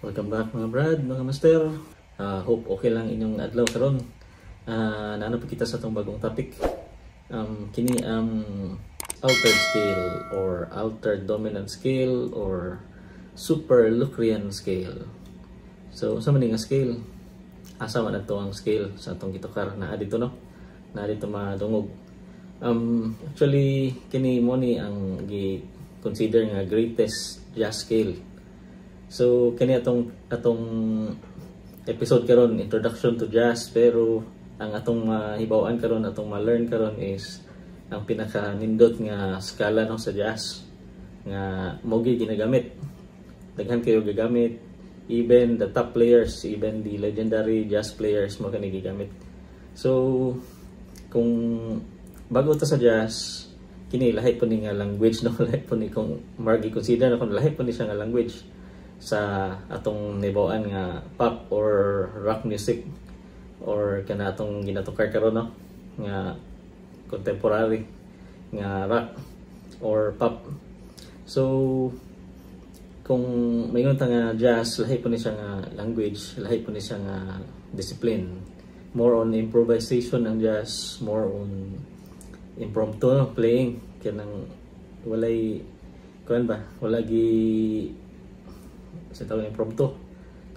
Welcome back mga brad, mga master. Hope okay lang inyong adlaw karon. Naano pa kita sa itong bagong topic. Kini altered scale or altered dominant scale or super Lucrean scale. So sa man nga scale? Asa man ato ang scale sa atong gitukar na adito no? Na adito madungog. Actually kini mo ni ang gi-consider nga greatest jazz scale. So kani atong episode karon, introduction to jazz, pero ang atong mahibaw-an karon, atong ma-learn karon is ang pinaka nindot nga skala no sa jazz nga mogi ginagamit. Daghan kayo gagamit, even the top players, even the legendary jazz players mo kani gigamit. So kung bago ta sa jazz, kini lahi po ni nga language no, lahi po ni kung margi consider na kung lahi po ni siya nga language sa atong nibawaan nga pop or rock music or kana atong ginatukar karon no nga contemporary nga rock or pop. So kung mayon ta nga jazz, lahi po ni siya nga language, lahi po ni siya nga discipline. More on improvisation ang jazz, more on impromptu no, playing kanang walay kuan ba, wala gi sa tawag impromptu,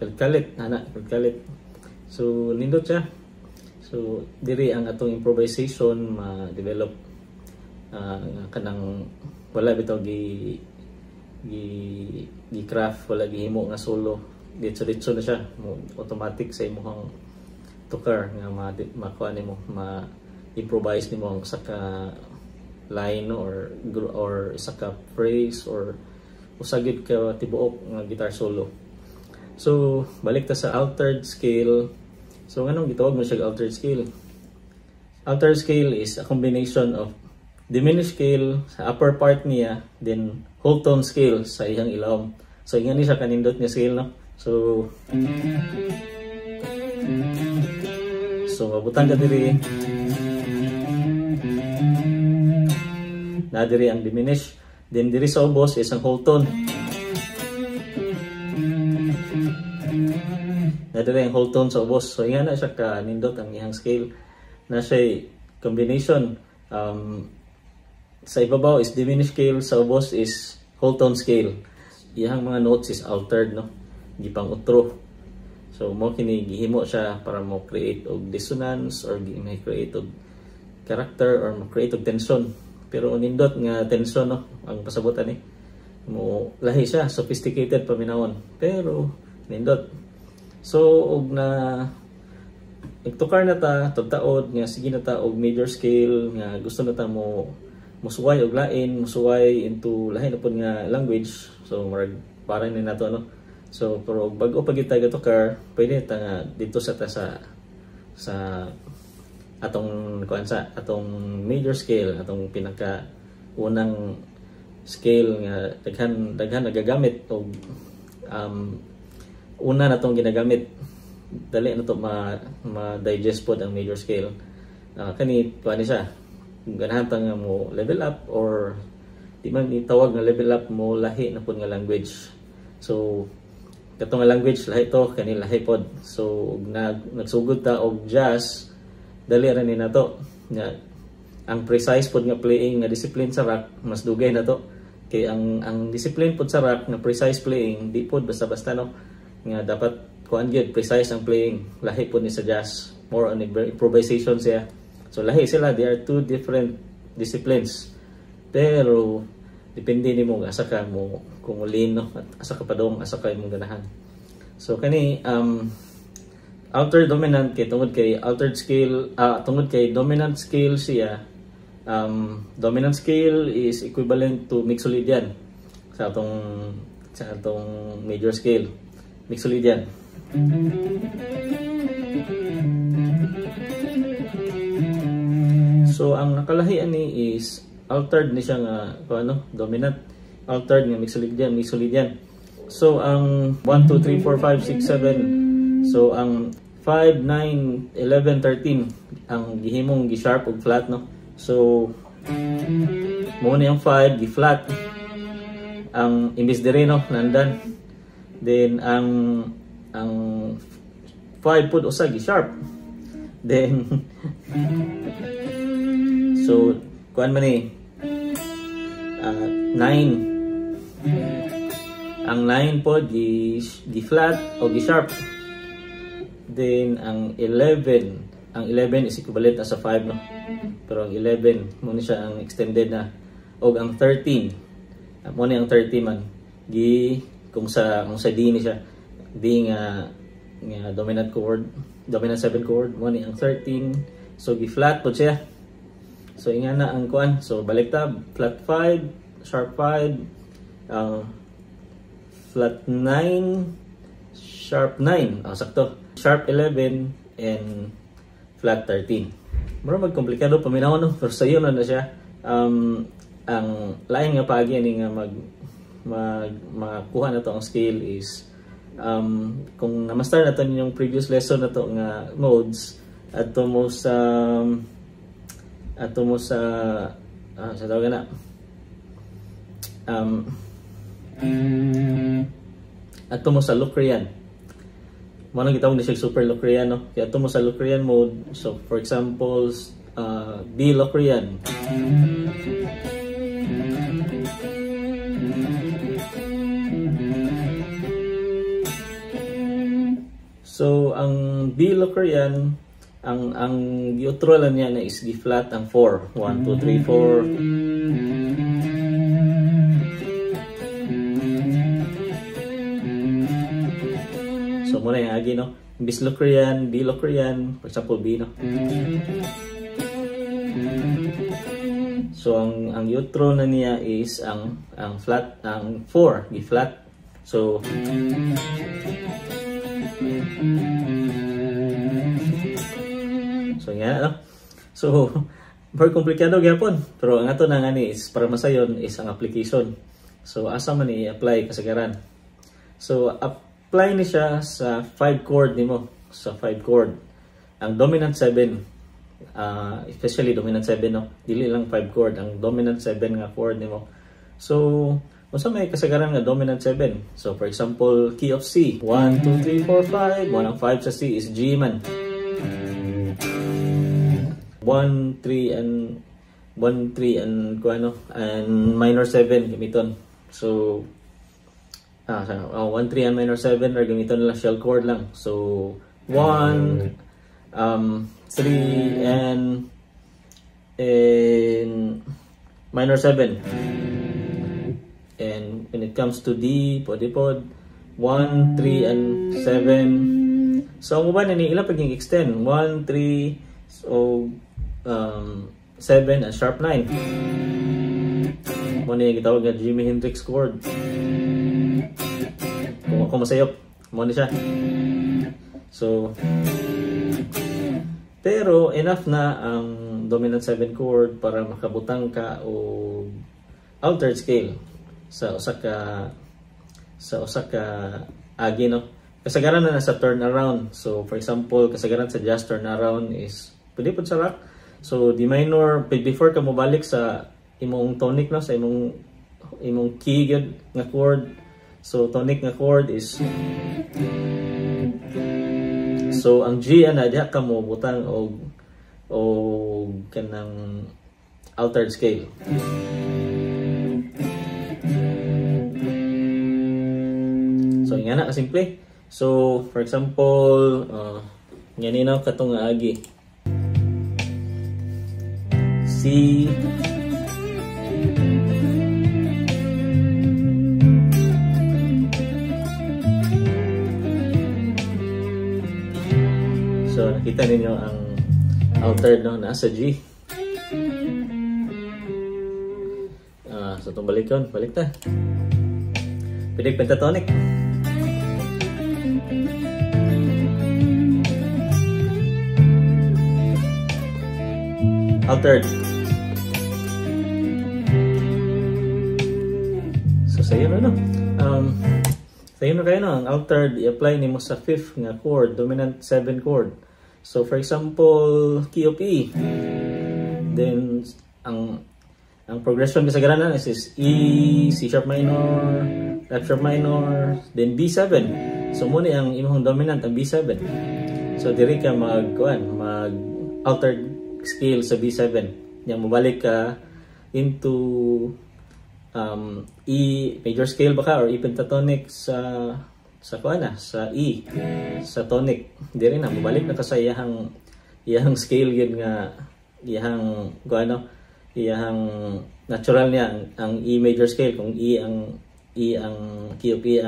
kalit-kalit kalit-kalit. So nindot siya. So diri ang atong improvisation ma-develop kanang wala bitaw gi craft, wala gihimo nga solo, ditso na siya, automatic sa imong tukar nga makuha nimo, ma-improvise nimo ang saka line or saka phrase or usagid ka tibuok nga guitar solo. So balik ta sa altered scale. So nganong gitawag mo siya altered scale? Altered scale is a combination of diminished scale sa upper part niya, then whole tone scale sa iyang ilawom. So ingani siya kanindot nga scale no. So mabutan ka diri. Na diri ang diminished. Then diri sa ubos is ang whole tone. Na diri ang whole tone sa ubos. So nga na siya ka nindot ang iyang scale. Na siya combination. Sa ibabaw is diminished scale, sa ubos is whole tone scale. Iyang mga notes is altered no. Gipang utro. So mo kini gihimo siya para mo create og dissonance or may create og character or mo create og tension. Pero nindot nga tension no ang pasabutan ni mo, lahi siya sophisticated paminawon pero nindot. So og na nagtukar na ta tagtaod nga sige na ta og major scale nga gusto na ta mo musuway og lain, musuway into lahi na pud nga language. So marag para ni nato no. So pero bag-o pa gyud ta gatukar, pwede ta nga dito sa atong kuansa, atong major scale, atong pinaka unang scale nga daghan nagagamit og una na tong ginagamit, dali na to ma-digest pod ang major scale. Kani tuani siya ganahan ta nga mo level up or di man itawag nga level up, mo lahi na pod nga language. So katong nga language lahi to, kani lahi pod. So nagsugod ta og jazz, dali ra ni nato nga ang precise pod nga playing nga discipline sa rock mas dugay na to kay ang discipline pod sa rock nga precise playing di pod basta-basta no, nga dapat kuan gyud precise ang playing. Lahi pod ni sa jazz, more on improvisation siya. So lahi sila, they are two different disciplines, pero depende nimo asa ka mo kung lean no, at asa ka padong, asa ka imong ganahan. So kani altered dominant kay tungod kay altered scale, tungod kay dominant scale siya. Dominant scale is equivalent to mixolydian sa atong major scale, mixolydian. So ang nakalahian ni is altered ni siya nga ano, dominant, altered nga mixolydian. So ang 1 2 3 4 5 6 7, so ang 5, 9, 11, 13 ang gihimong gi-sharp ug flat no. So mo na yung 5 gi-flat, ang imbis dire no nandan Then ang 5 pud usa gi sharp. Then so kuan man ni 9. Ang 9 pod gi flat o gi sharp. Then ang 11 is equivalent sa 5 no. Pero ang 11 mo ni siya ang extended na. Og ang 13 mo ni ang 30 man gi kung sa D ni siya D nga dominant chord, dominant 7 chord mo ni ang 13. So gi flat pod siya. So ingana ang kuan. So baliktad, flat 5, sharp 5, flat 9, sharp 9. Sakto. Sharp 11 and flat 13. Mura magkomplikado paminawon no, pero sayo na siya. Ang lain nga paagi ni nga makuha na to ang scale is kung na-master na to yung previous lesson na to nga modes ato mo sa sa tawag na ato mo sa Locrian. Mo nang gitawag ni siya super Locrian no. Kaya ato mo sa Locrian mode. So for example, D Locrian. So ang B Locrian ang neutral niya na is G flat ang 4. 1 2 3 4. So muna yung agi no. Bis Locrian, D Locrian, for example B no. So ang neutral na niya is ang flat, ang 4, G flat. So nga no. So very komplikado gyapon. Pero ang ato na nga ni is para masayon is ang application. So asa man i-apply kasagaran. So apply ni siya sa 5 chord nimo, sa 5 chord. Ang dominant 7 especially dominant 7 no. Dili lang 5 chord, ang dominant 7 nga chord nimo. So unsa may kasagaran nga dominant 7? So for example, key of C. 1 2 3 4 5. One ang 5 sa C is G man. 1 3 and kuano and minor 7 gamiton. So 1 3 and minor 7 or gamiton lang shell chord lang. So 1 3 and minor 7. And when it comes to D, pwede pod 1 3 and 7. So ang uban ni ila paging extend 1 3 so 7 and sharp 9. Mo ni gitawag nga Jimi Hendrix chord. Kung ako masayop, mo ni siya. So pero enough na ang dominant 7 chord para makabutang ka o altered scale sa usa ka agi no. Kasagaran na sa turnaround. So for example, kasagaran sa jazz turnaround is pwede po sa rock. So D minor, before ka mobalik sa imong tonic no, sa imong key gyud nga chord. So tonic nga chord is so ang G ana diha ka mo butang og kanang altered scale. So nga na kasimple. So for example, ganina katong agi C so nakita ninyo ang altered no nasa G. So itong balik ta. Pwede pentatonic. Altered. So sayo na no. Sayo na kayo no. Ang altered i-apply nimo sa 5th nga chord, dominant 7 chord. So for example, key of E. Then ang progression kasagaran is E, C sharp minor, F sharp minor, then B7. So muna ang imong dominant ang B7. So diri ka mag altered scale sa B7. Nya mobalik ka into E major scale baka or E pentatonic sa E sa tonic. Diri na mobalik na ka sa iyang scale yun nga iyang iyang natural niya ang E major scale kung E ang key of E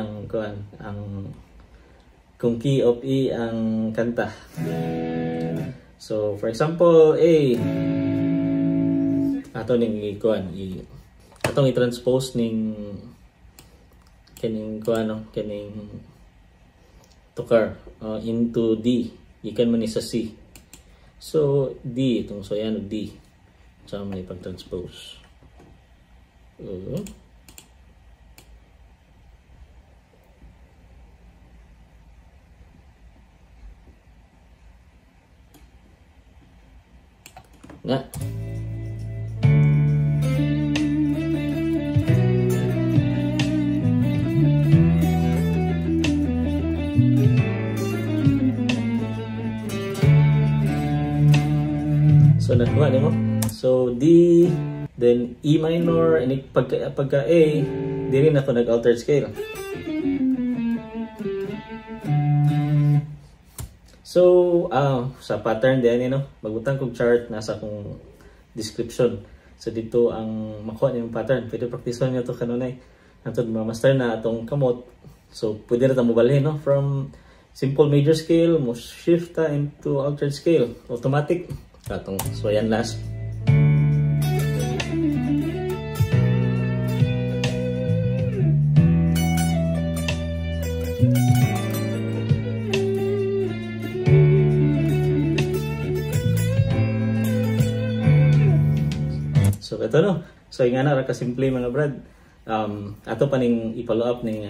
kung key of E ang kanta. So for example A atong i-transpose ning kining tukar into D ikan man sa C. So D itong so yan D sa may pag-transpose. Nga. So nakuha mo. So D, then E minor, and pagka A, di rin ako nag-altered scale. So, sa pattern din, magbutang kong chart, nasa akong description. So, dito ang makuha niyong pattern. Pwede practicean niyo ito kanunay. Antod ma-master na itong kamot. So, pwede na ito mobalhin, from simple major scale, mo shift into altered scale. Automatic. So, yan last. So ito so nga na ra ka simple mga brad. Ato pa ning i-follow up ning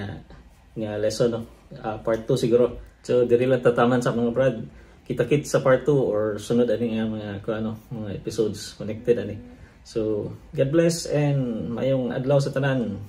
nga lesson part 2 siguro. So diri lang tataman sa mga brad. Kita-kit sa part 2 or sunod ani nga mga mga episodes connected ani. So God bless and mayong adlaw sa tanan.